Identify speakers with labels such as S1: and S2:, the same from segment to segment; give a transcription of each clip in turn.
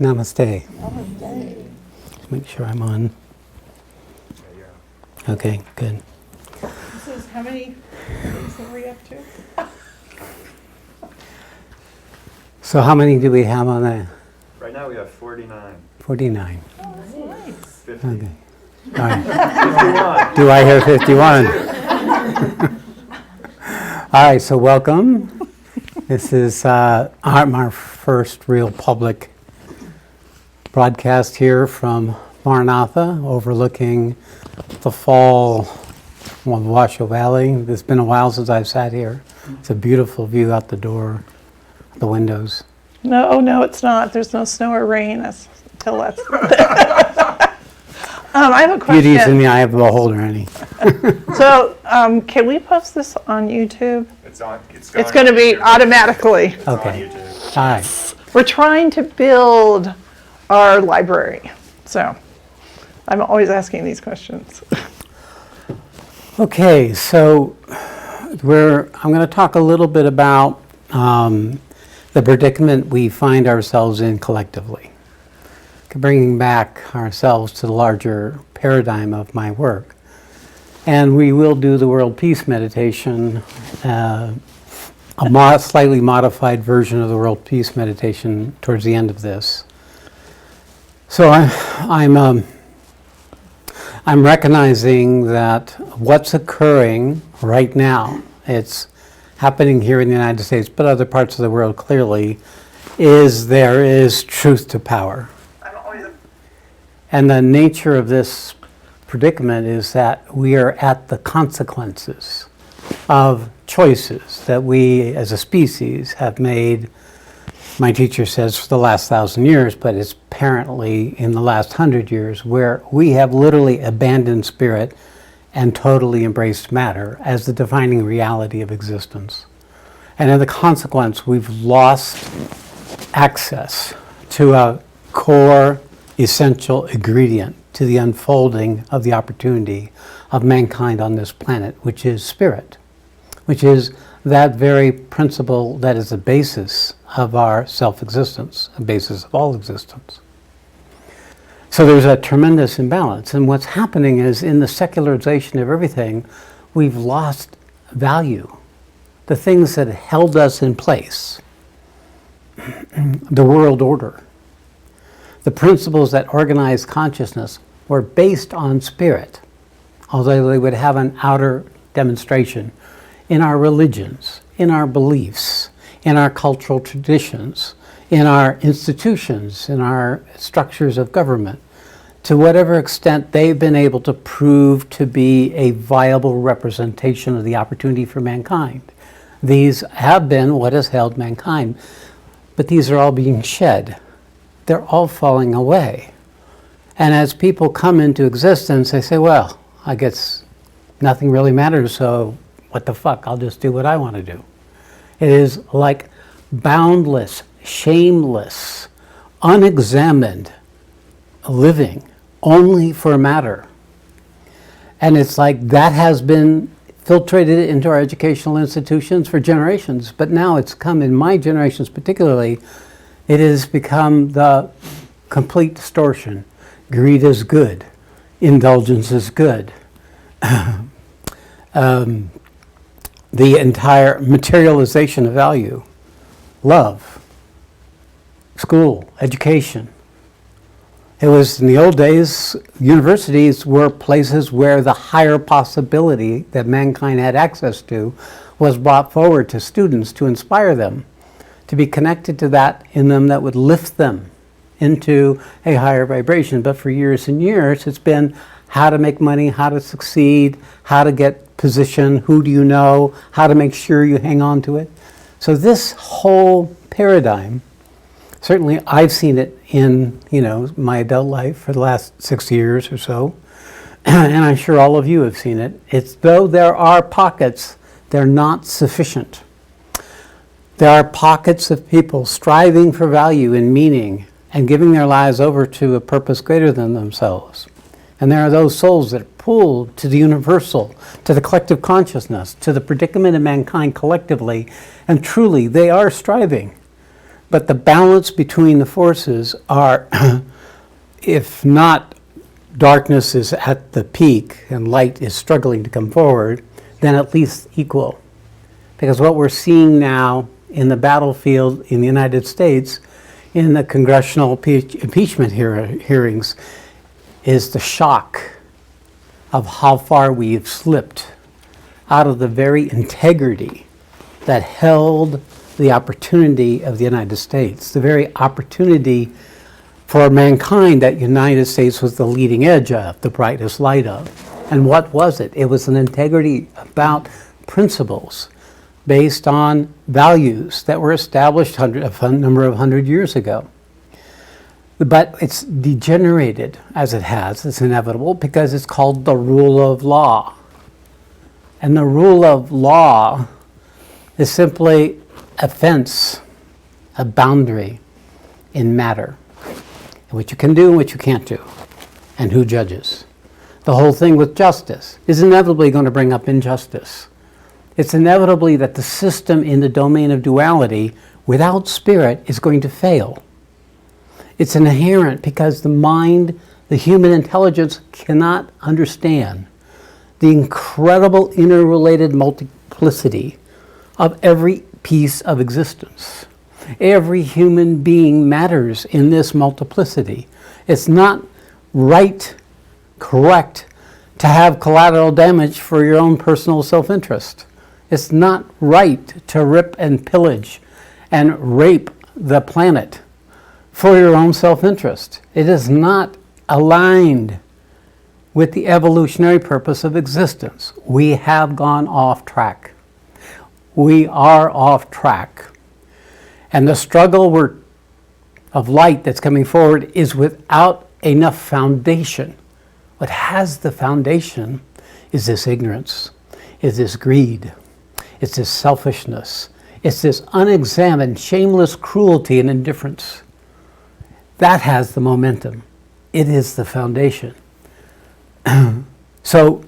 S1: Namaste.
S2: Namaste.
S1: Make sure I'm on. Okay, good.
S2: This is how many things are we up to?
S1: So how many do we have on that?
S3: Right now we have 49.
S1: 49.
S2: Oh, that's nice.
S3: 50.
S1: Okay. All right.
S3: 51.
S1: Do I hear 51? All right, so welcome. This is our first real public broadcast here from Maranatha, overlooking the fall of Washoe Valley. It's been a while since I've sat here. It's a beautiful view out the door, the windows.
S2: No, it's not. There's no snow or rain until that's. I have a question.
S1: Beauty's in the eye of the beholder, Annie.
S2: So, can we post this on YouTube?
S3: It's on.
S2: It's going to be automatically.
S3: It's on
S1: Okay.
S3: YouTube.
S1: All right.
S2: We're trying to build our library, so I'm always asking these questions.
S1: Okay, so I'm going to talk a little bit about the predicament we find ourselves in collectively, bringing back ourselves to the larger paradigm of my work. And we will do the world peace meditation, a slightly modified version of the world peace meditation towards the end of this. So I'm recognizing that what's occurring right now, it's happening here in the United States, but other parts of the world clearly, there is truth to power. And the nature of this predicament is that we are at the consequences of choices that we as a species have made. My teacher says for the last 1,000 years, but it's apparently in the last 100 years, where we have literally abandoned spirit and totally embraced matter as the defining reality of existence. And in the consequence, we've lost access to a core, essential ingredient to the unfolding of the opportunity of mankind on this planet, which is spirit, which is that very principle that is the basis of our self-existence, the basis of all existence. So there's a tremendous imbalance. And what's happening is in the secularization of everything, we've lost value. The things that held us in place, the world order, the principles that organize consciousness were based on spirit, although they would have an outer demonstration in our religions, in our beliefs, in our cultural traditions, in our institutions, in our structures of government. To whatever extent they've been able to prove to be a viable representation of the opportunity for mankind. These have been what has held mankind, but these are all being shed. They're all falling away. And as people come into existence, they say, well, I guess nothing really matters, so what the fuck, I'll just do what I want to do. It is like boundless, shameless, unexamined living only for matter. And it's like that has been filtrated into our educational institutions for generations, but now it's come in my generations particularly, it has become the complete distortion. Greed is good. Indulgence is good. The entire materialization of value, love, school, education. It was in the old days, universities were places where the higher possibility that mankind had access to was brought forward to students to inspire them, to be connected to that in them that would lift them into a higher vibration. But for years and years, it's been how to make money, how to succeed, how to get position, who do you know, how to make sure you hang on to it. So this whole paradigm, certainly I've seen it in, my adult life for the last 6 years or so, and I'm sure all of you have seen it. It's though there are pockets, they're not sufficient. There are pockets of people striving for value and meaning and giving their lives over to a purpose greater than themselves. And there are those souls that are pulled to the universal, to the collective consciousness, to the predicament of mankind collectively, and truly they are striving. But the balance between the forces are, if not darkness is at the peak and light is struggling to come forward, then at least equal. Because what we're seeing now in the battlefield in the United States, in the congressional impeachment hearings, is the shock of how far we've slipped out of the very integrity that held the opportunity of the United States, the very opportunity for mankind that United States was the leading edge of, the brightest light of. And what was it? It was an integrity about principles based on values that were established a number of hundred years ago. But it's degenerated as it has. It's inevitable because it's called the rule of law. And the rule of law is simply a fence, a boundary in matter. What you can do and what you can't do, and who judges. The whole thing with justice is inevitably going to bring up injustice. It's inevitably that the system in the domain of duality without spirit is going to fail. It's inherent because the mind, the human intelligence cannot understand the incredible interrelated multiplicity of every piece of existence. Every human being matters in this multiplicity. It's not right, correct, to have collateral damage for your own personal self-interest. It's not right to rip and pillage and rape the planet for your own self-interest. It is not aligned with the evolutionary purpose of existence. We have gone off track. We are off track. And the struggle of light that's coming forward is without enough foundation. What has the foundation is this ignorance, is this greed, it's this selfishness, it's this unexamined, shameless cruelty and indifference. That has the momentum. It is the foundation. So,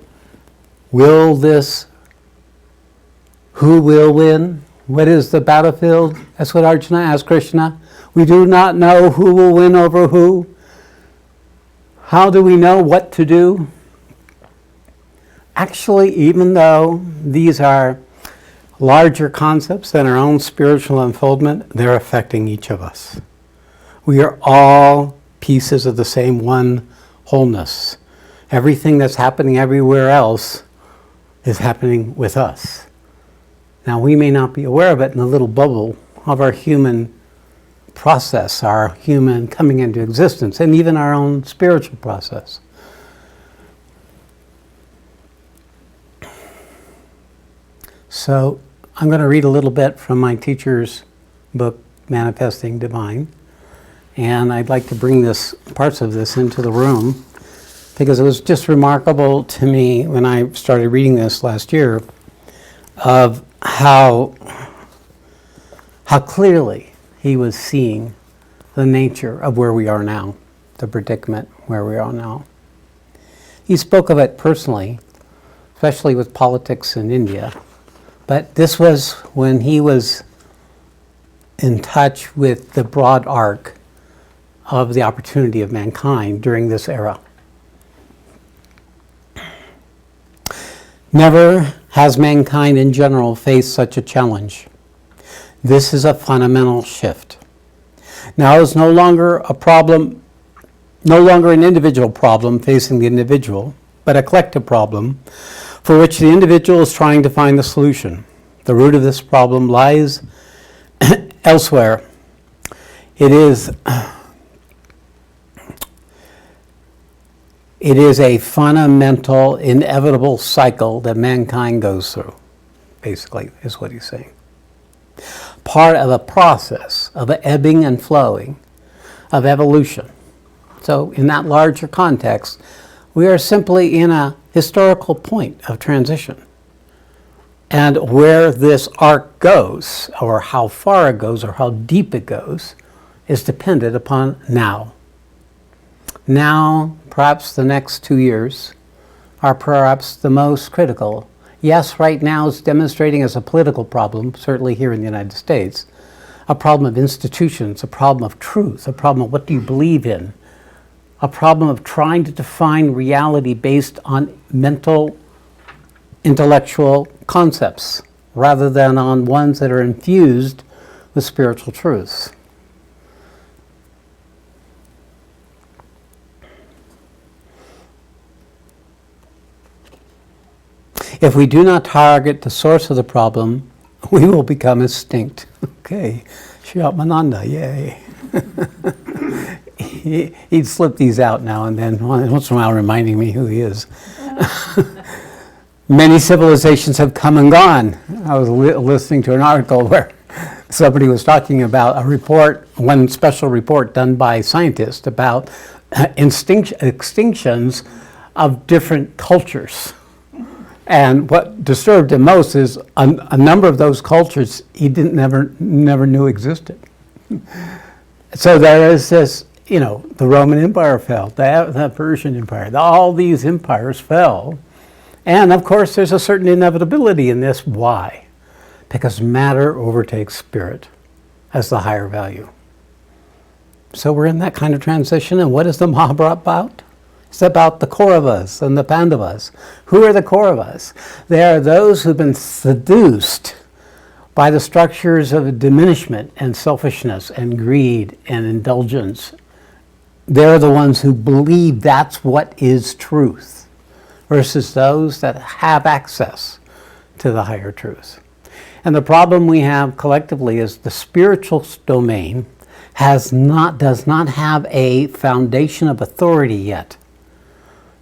S1: who will win? What is the battlefield? That's what Arjuna asked Krishna. We do not know who will win over who. How do we know what to do? Actually, even though these are larger concepts than our own spiritual unfoldment, they're affecting each of us. We are all pieces of the same one wholeness. Everything that's happening everywhere else is happening with us. Now, we may not be aware of it in the little bubble of our human process, our human coming into existence, and even our own spiritual process. So, I'm going to read a little bit from my teacher's book, Manifesting Divine, and I'd like to bring parts of this into the room, because it was just remarkable to me when I started reading this last year of how clearly he was seeing the nature of where we are now, the predicament where we are now. He spoke of it personally, especially with politics in India, but this was when he was in touch with the broad arc of the opportunity of mankind during this era. Never has mankind in general faced such a challenge. This is a fundamental shift. Now is no longer an individual problem facing the individual, but a collective problem for which the individual is trying to find the solution. The root of this problem lies elsewhere. It is a fundamental, inevitable cycle that mankind goes through, basically, is what he's saying. Part of a process of an ebbing and flowing of evolution. So in that larger context, we are simply in a historical point of transition. And where this arc goes, or how far it goes, or how deep it goes, is dependent upon now. Now, perhaps the next 2 years are perhaps the most critical. Yes, right now it's demonstrating as a political problem, certainly here in the United States, a problem of institutions, a problem of truth, a problem of what do you believe in, a problem of trying to define reality based on mental, intellectual concepts, rather than on ones that are infused with spiritual truths. If we do not target the source of the problem, we will become extinct. Okay, Shyamananda, yay. He'd slip these out now and then, once in a while reminding me who he is. Many civilizations have come and gone. I was listening to an article where somebody was talking about a report, one special report done by scientists about extinctions of different cultures. And what disturbed him most is a number of those cultures he never knew existed. So there is this, the Roman Empire fell, the Persian Empire, all these empires fell. And of course there's a certain inevitability in this. Why? Because matter overtakes spirit as the higher value. So we're in that kind of transition, and what is the Mahabharata about? It's about the Kauravas and the Pandavas. Who are the Kauravas? They are those who've been seduced by the structures of diminishment and selfishness and greed and indulgence. They're the ones who believe that's what is truth, versus those that have access to the higher truth. And the problem we have collectively is the spiritual domain does not have a foundation of authority yet.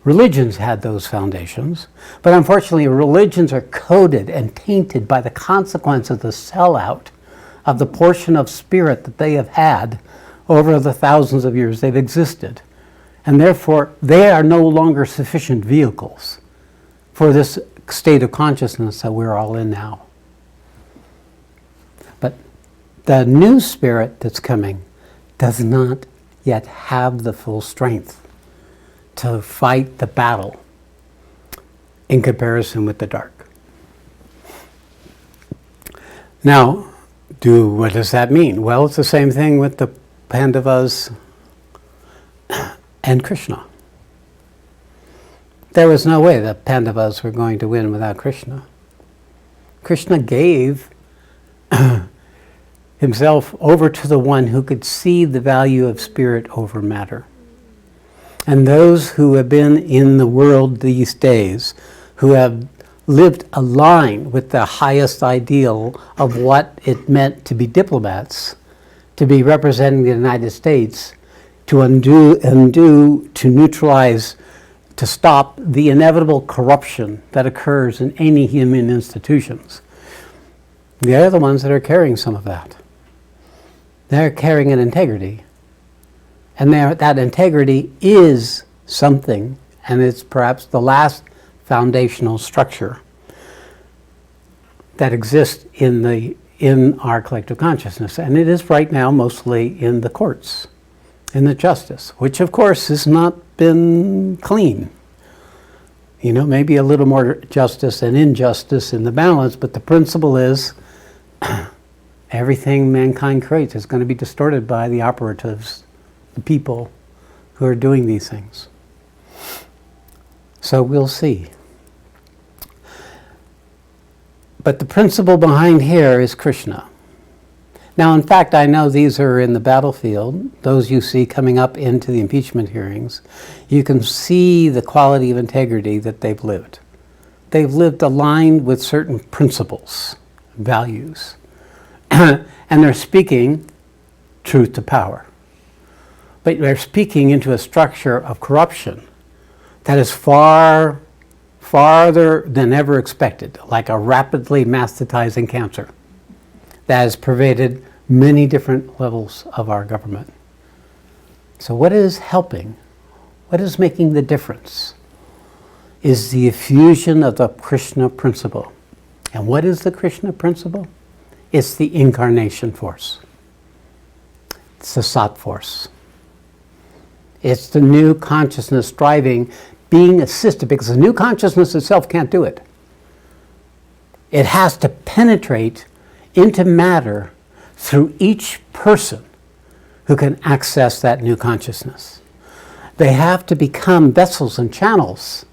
S1: Religions had those foundations, but unfortunately religions are coded and tainted by the consequence of the sellout of the portion of spirit that they have had over the thousands of years they've existed. And therefore, they are no longer sufficient vehicles for this state of consciousness that we're all in now. But the new spirit that's coming does not yet have the full strength to fight the battle in comparison with the dark. Now, what does that mean? Well, it's the same thing with the Pandavas and Krishna. There was no way the Pandavas were going to win without Krishna. Krishna gave himself over to the one who could see the value of spirit over matter. And those who have been in the world these days, who have lived aligned with the highest ideal of what it meant to be diplomats, to be representing the United States, to undo, to neutralize, to stop the inevitable corruption that occurs in any human institutions. They're the ones that are carrying some of that. They're carrying an integrity. And that integrity is something, and it's perhaps the last foundational structure that exists in our collective consciousness. And it is right now mostly in the courts, in the justice, which of course has not been clean. Maybe a little more justice and injustice in the balance, but the principle is everything mankind creates is going to be distorted by the operatives, the people who are doing these things. So we'll see. But the principle behind here is Krishna. Now, in fact, I know these are in the battlefield, those you see coming up into the impeachment hearings. You can see the quality of integrity that they've lived. They've lived aligned with certain principles, values, and they're speaking truth to power. But they're speaking into a structure of corruption that is farther than ever expected, like a rapidly metastasizing cancer that has pervaded many different levels of our government. So what is helping, what is making the difference, is the effusion of the Krishna principle. And what is the Krishna principle? It's the incarnation force. It's the Sat force. It's the new consciousness striving, being assisted, because the new consciousness itself can't do it. It has to penetrate into matter through each person who can access that new consciousness. They have to become vessels and channels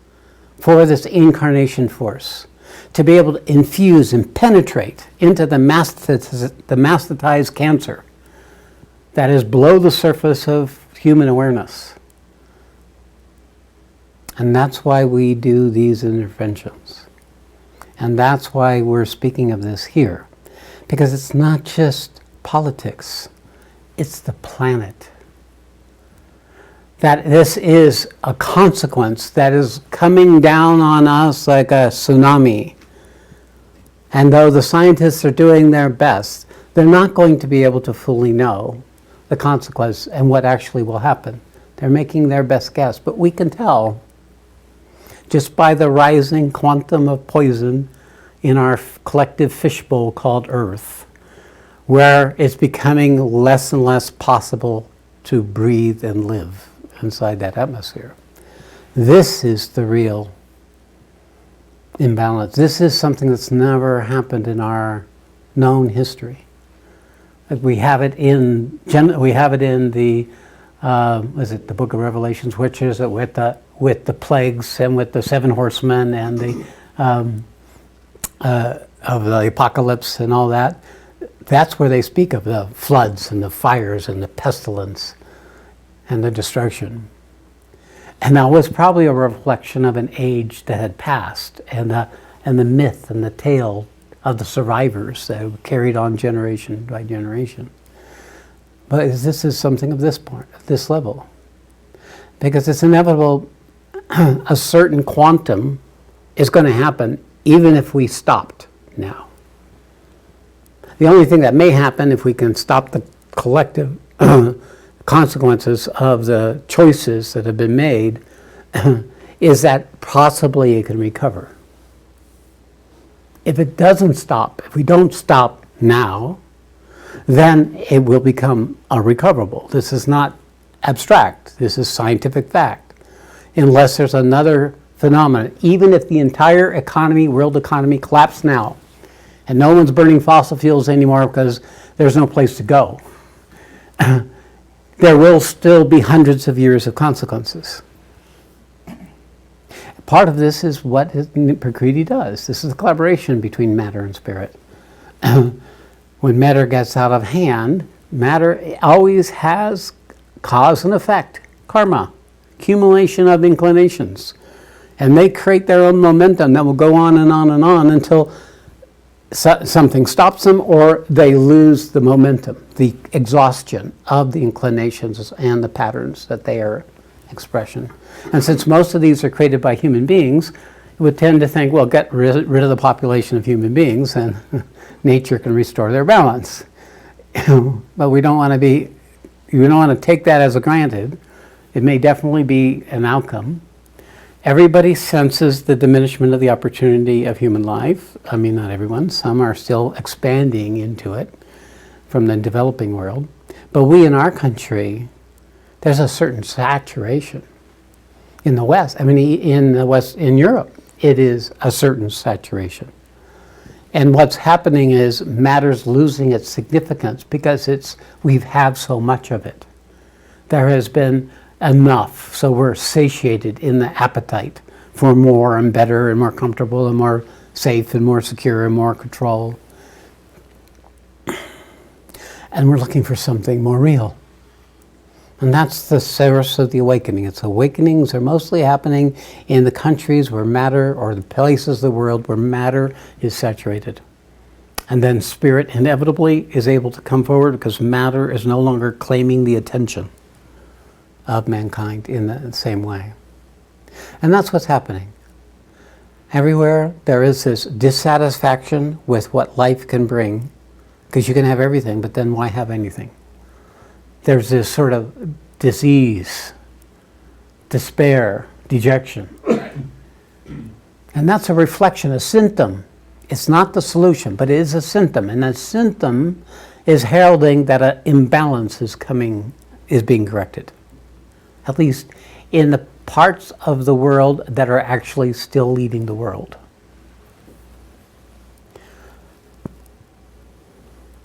S1: for this incarnation force, to be able to infuse and penetrate into the mastitized cancer that is below the surface of human awareness. And that's why we do these interventions. And that's why we're speaking of this here. Because it's not just politics, it's the planet. That this is a consequence that is coming down on us like a tsunami. And though the scientists are doing their best, they're not going to be able to fully know the consequence and what actually will happen. They're making their best guess, but we can tell just by the rising quantum of poison in our collective fishbowl called Earth, where it's becoming less and less possible to breathe and live inside that atmosphere. This is the real imbalance. This is something that's never happened in our known history. We have it in the the Book of Revelations, which is with the plagues and with the 7 horsemen and the of the apocalypse and all that. That's where they speak of the floods and the fires and the pestilence and the destruction. And that was probably a reflection of an age that had passed, and the myth and the tale of the survivors that were carried on generation by generation. But this is something of this point, this level. Because it's inevitable, a certain quantum is going to happen even if we stopped now. The only thing that may happen if we can stop the collective consequences of the choices that have been made is that possibly it can recover. If it doesn't stop, if we don't stop now, then it will become unrecoverable. This is not abstract. This is scientific fact. Unless there's another phenomenon, even if the entire economy, world economy, collapsed now, and no one's burning fossil fuels anymore because there's no place to go, there will still be hundreds of years of consequences. Part of this is what Prakriti does. This is a collaboration between matter and spirit. When matter gets out of hand, matter always has cause and effect, karma, accumulation of inclinations. And they create their own momentum that will go on and on and on until something stops them or they lose the momentum, the exhaustion of the inclinations and the patterns that they are expression. And since most of these are created by human beings, we would tend to think, well, get rid of the population of human beings and nature can restore their balance. But we don't want to take that as a granted. It may definitely be an outcome. Everybody senses the diminishment of the opportunity of human life. I mean, not everyone. Some are still expanding into it from the developing world. But we in our country, there's a certain saturation. In the West, in Europe, it is a certain saturation. And what's happening is matter's losing its significance because we've had so much of it. There has been enough, so we're satiated in the appetite for more and better and more comfortable and more safe and more secure and more control. And we're looking for something more real. And that's the source of the awakening. Its awakenings are mostly happening in the countries where matter, or the places of the world where matter is saturated. And then spirit inevitably is able to come forward because matter is no longer claiming the attention of mankind in the same way. And that's what's happening. Everywhere there is this dissatisfaction with what life can bring, because you can have everything, but then why have anything? There's this sort of disease, despair, dejection. And that's a reflection, a symptom. It's not the solution, but it is a symptom. And that symptom is heralding that an imbalance is being corrected. At least in the parts of the world that are actually still leading the world.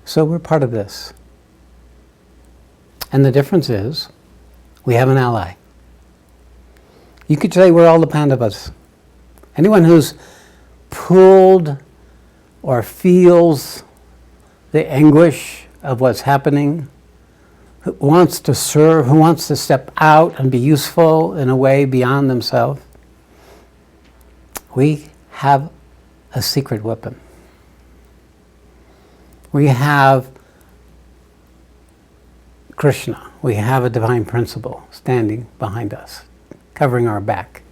S1: So we're part of this. And the difference is, we have an ally. You could say we're all the Pandavas. Anyone who's pulled or feels the anguish of what's happening, who wants to serve, who wants to step out and be useful in a way beyond themselves, we have a secret weapon. We have Krishna. We have a divine principle standing behind us, covering our back,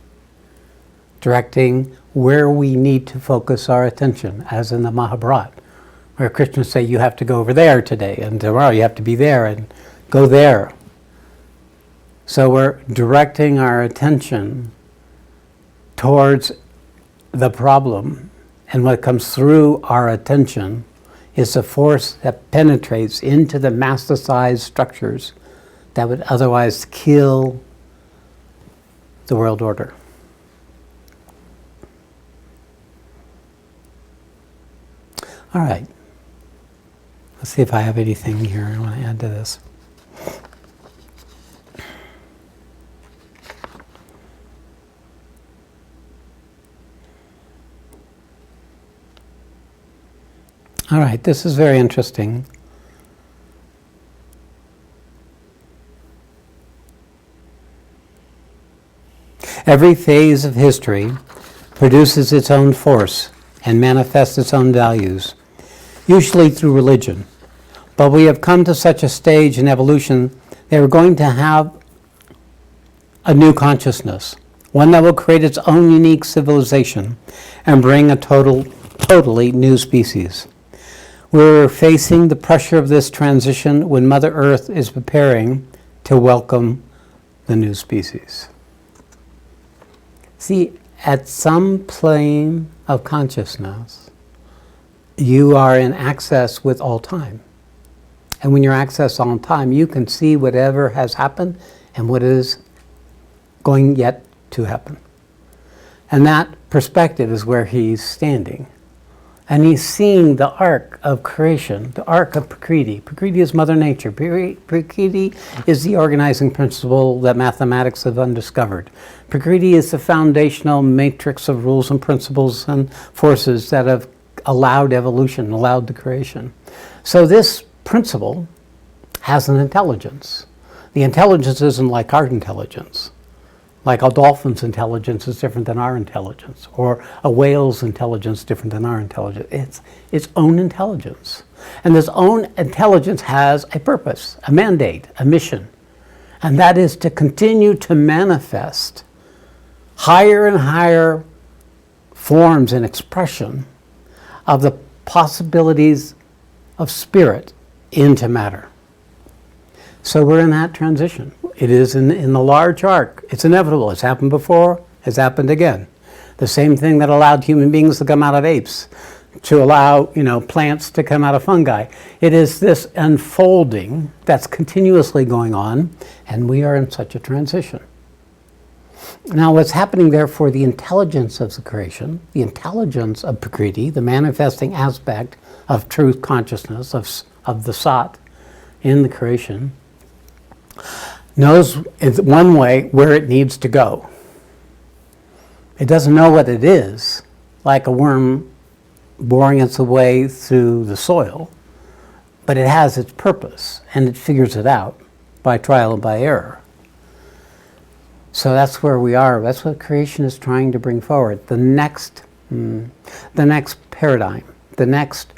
S1: directing where we need to focus our attention, as in the Mahabharata, where Krishna say you have to go over there today, and tomorrow you have to be there and go there. So we're directing our attention towards the problem, and what comes through our attention is a force that penetrates into the masticized structures that would otherwise kill the world order. All right. Let's see if I have anything here I want to add to this. All right, this is very interesting. Every phase of history produces its own force and manifests its own values, usually through religion. But we have come to such a stage in evolution that we're going to have a new consciousness, one that will create its own unique civilization and bring a totally new species. We're facing the pressure of this transition when Mother Earth is preparing to welcome the new species. See, at some plane of consciousness, you are in access with all time. And when you're access all time, you can see whatever has happened and what is going yet to happen. And that perspective is where he's standing. And he's seeing the arc of creation, the arc of Prakriti. Prakriti is Mother Nature. Prakriti is the organizing principle that mathematics have undiscovered. Prakriti is the foundational matrix of rules and principles and forces that have allowed evolution, allowed the creation. So this principle has an intelligence. The intelligence isn't like our intelligence. Like a dolphin's intelligence is different than our intelligence, or a whale's intelligence is different than our intelligence. It's its own intelligence. And this own intelligence has a purpose, a mandate, a mission. And that is to continue to manifest higher and higher forms and expression of the possibilities of spirit into matter. So we're in that transition. It is in the large arc. It's inevitable. It's happened before. It's happened again. The same thing that allowed human beings to come out of apes, to allow plants to come out of fungi. It is this unfolding that's continuously going on, and we are in such a transition. Now, what's happening there for the intelligence of the creation, the intelligence of Prakriti, the manifesting aspect of truth consciousness, of the Sat in the creation, knows in one way where it needs to go. It doesn't know what it is, like a worm boring its way through the soil, but it has its purpose, and it figures it out by trial and by error. So that's where we are. That's what creation is trying to bring forward. The next paradigm, the next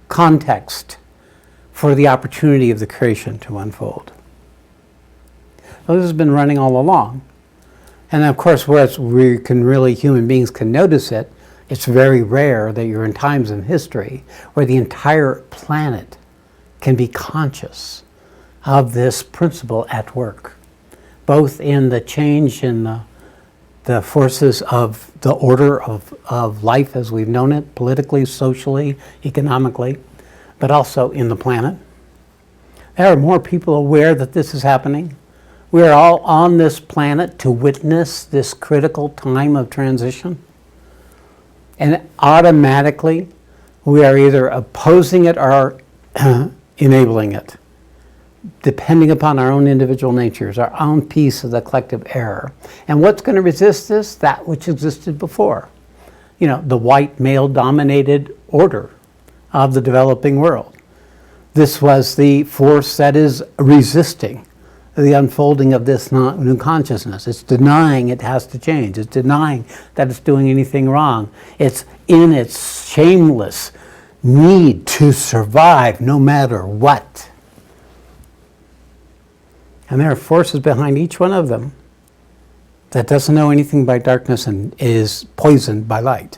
S1: context for the opportunity of the creation to unfold. Well, this has been running all along. And of course, whereas human beings can notice it, it's very rare that you're in times in history where the entire planet can be conscious of this principle at work, both in the change in the forces of the order of life as we've known it, politically, socially, economically, but also in the planet. There are more people aware that this is happening. We are all on this planet to witness this critical time of transition. And automatically, we are either opposing it or enabling it, depending upon our own individual natures, our own piece of the collective error. And what's going to resist this? That which existed before. You know, the white male-dominated order of the developing world. This was the force that is resisting the unfolding of this new consciousness. It's denying it has to change. It's denying that it's doing anything wrong. It's in its shameless need to survive no matter what. And there are forces behind each one of them that doesn't know anything by darkness and is poisoned by light.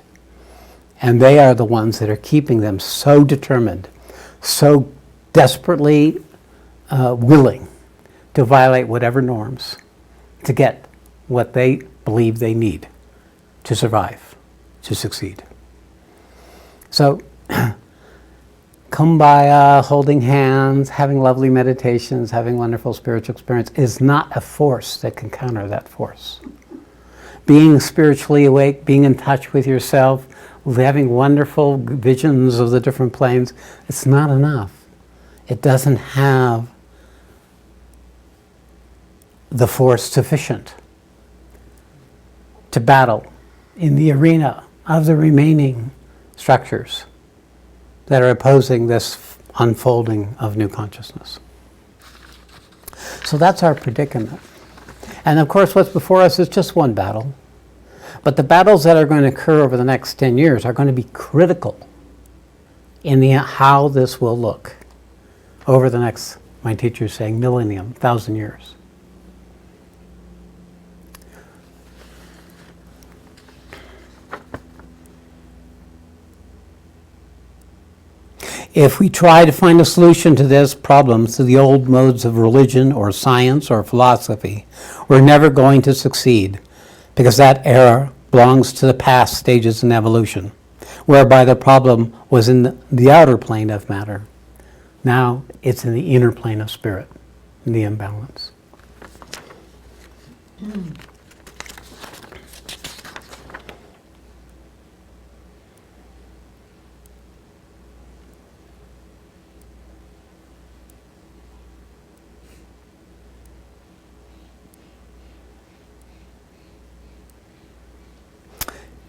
S1: And they are the ones that are keeping them so determined, so desperately willing to violate whatever norms to get what they believe they need to survive, to succeed. So, kumbaya, holding hands, having lovely meditations, having wonderful spiritual experience is not a force that can counter that force. Being spiritually awake, being in touch with yourself, having wonderful visions of the different planes, it's not enough. It doesn't have the force sufficient to battle in the arena of the remaining structures that are opposing this unfolding of new consciousness. So that's our predicament. And of course, what's before us is just one battle. But the battles that are going to occur over the next 10 years are going to be critical in how this will look over the next, my teacher is saying, millennium, 1,000 years. If we try to find a solution to this problem through the old modes of religion or science or philosophy, we're never going to succeed, because that era belongs to the past stages in evolution, whereby the problem was in the outer plane of matter. Now it's in the inner plane of spirit, in the imbalance.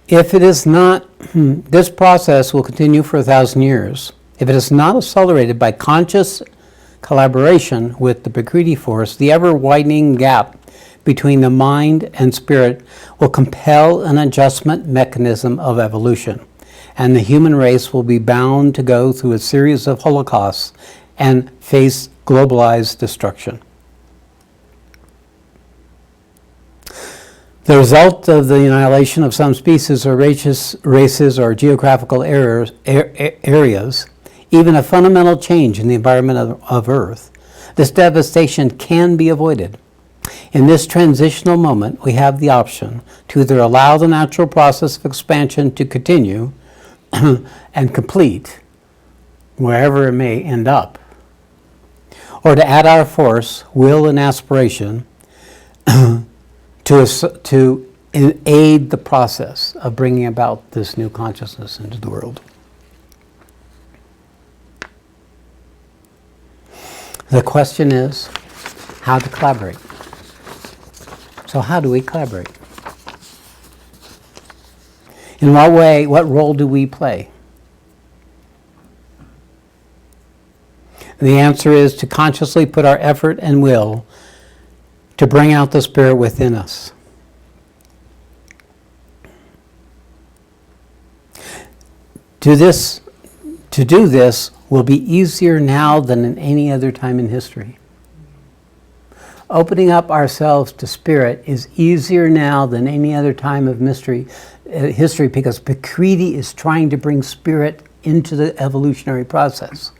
S1: If it is not, this process will continue for 1,000 years. If it is not accelerated by conscious collaboration with the Prakriti force, the ever-widening gap between the mind and spirit will compel an adjustment mechanism of evolution, and the human race will be bound to go through a series of holocausts and face globalized destruction. The result of the annihilation of some species or races or geographical areas, even a fundamental change in the environment of Earth, this devastation can be avoided. In this transitional moment, we have the option to either allow the natural process of expansion to continue and complete, wherever it may end up, or to add our force, will, and aspiration to aid the process of bringing about this new consciousness into the world. The question is how to collaborate. So how do we collaborate? In what way, what role do we play? The answer is to consciously put our effort and will to bring out the spirit within us. To do this will be easier now than in any other time in history. Opening up ourselves to spirit is easier now than any other time of history because Prakriti is trying to bring spirit into the evolutionary process.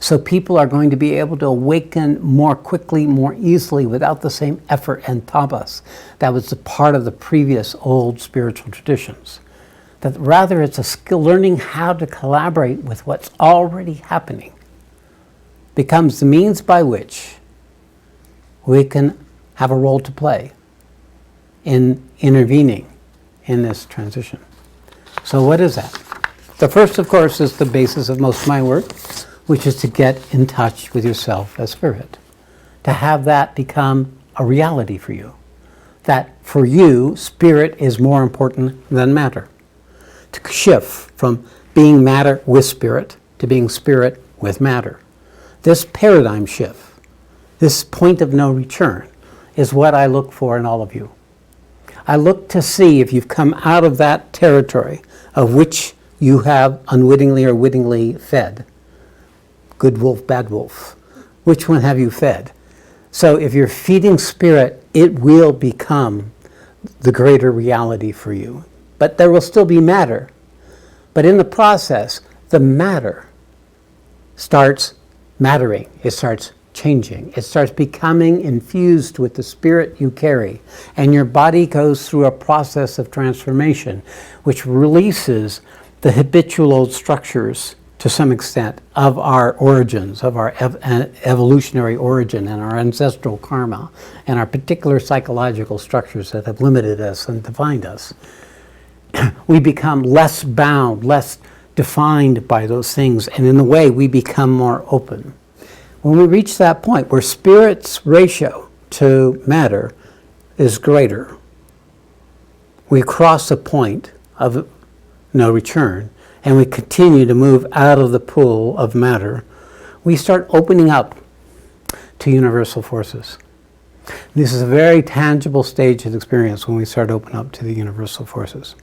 S1: So people are going to be able to awaken more quickly, more easily, without the same effort and tapas that was a part of the previous old spiritual traditions. That rather it's a skill, learning how to collaborate with what's already happening becomes the means by which we can have a role to play in intervening in this transition. So what is that? The first, of course, is the basis of most of my work, which is to get in touch with yourself as spirit, to have that become a reality for you, that for you, spirit is more important than matter, to shift from being matter with spirit to being spirit with matter. This paradigm shift, this point of no return, is what I look for in all of you. I look to see if you've come out of that territory of which you have unwittingly or wittingly fed. Good wolf, bad wolf. Which one have you fed? So if you're feeding spirit, it will become the greater reality for you. But there will still be matter. But in the process, the matter starts mattering. It starts changing. It starts becoming infused with the spirit you carry. And your body goes through a process of transformation, which releases the habitual old structures to some extent of our origins, of our evolutionary origin and our ancestral karma and our particular psychological structures that have limited us and defined us. We become less bound, less defined by those things, and in a way we become more open. When we reach that point where spirit's ratio to matter is greater, we cross a point of no return, and we continue to move out of the pool of matter, we start opening up to universal forces. This is a very tangible stage of experience when we start opening up to the universal forces.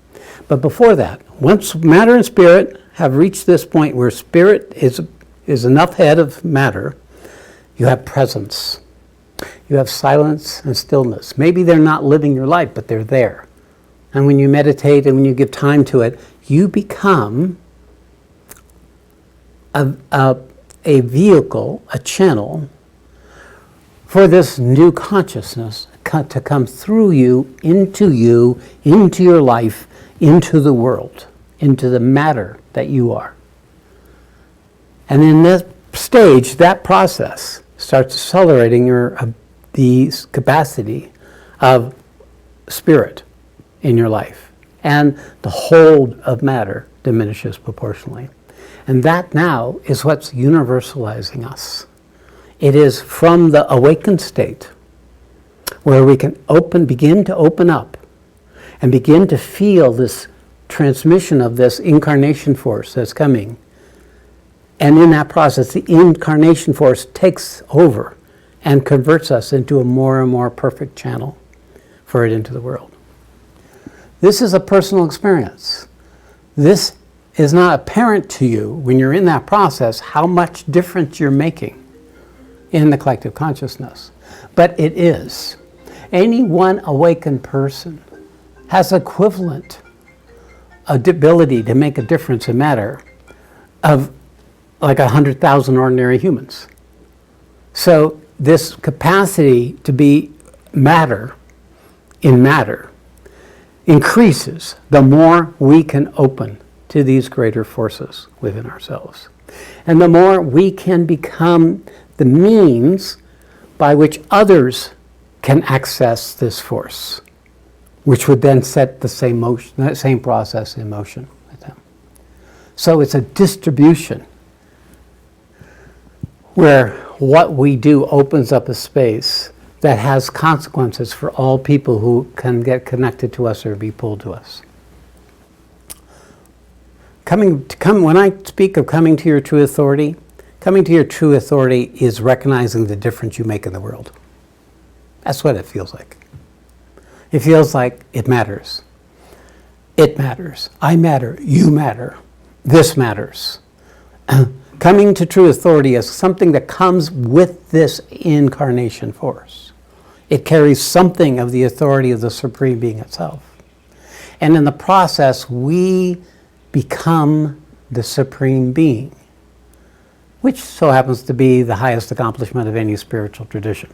S1: But before that, once matter and spirit have reached this point where spirit is enough ahead of matter, you have presence. You have silence and stillness. Maybe they're not living your life, but they're there. And when you meditate and when you give time to it, you become a vehicle, a channel for this new consciousness to come through you, into your life, into the world, into the matter that you are. And in that stage, that process starts accelerating the capacity of spirit in your life. And the hold of matter diminishes proportionally. And that now is what's universalizing us. It is from the awakened state where we can begin to open up and begin to feel this transmission of this incarnation force that's coming. And in that process, the incarnation force takes over and converts us into a more and more perfect channel for it into the world. This is a personal experience. This is not apparent to you when you're in that process how much difference you're making in the collective consciousness. But it is. Any one awakened person has equivalent ability to make a difference in matter of like 100,000 ordinary humans. So this capacity to be matter in matter increases the more we can open to these greater forces within ourselves. And the more we can become the means by which others can access this force, which would then set the same process in motion with them. So it's a distribution where what we do opens up a space that has consequences for all people who can get connected to us or be pulled to us. When I speak of coming to your true authority, coming to your true authority is recognizing the difference you make in the world. That's what it feels like. It feels like it matters. It matters. I matter. You matter. This matters. Coming to true authority is something that comes with this incarnation force. It carries something of the authority of the Supreme Being itself. And in the process, we become the Supreme Being, which so happens to be the highest accomplishment of any spiritual tradition.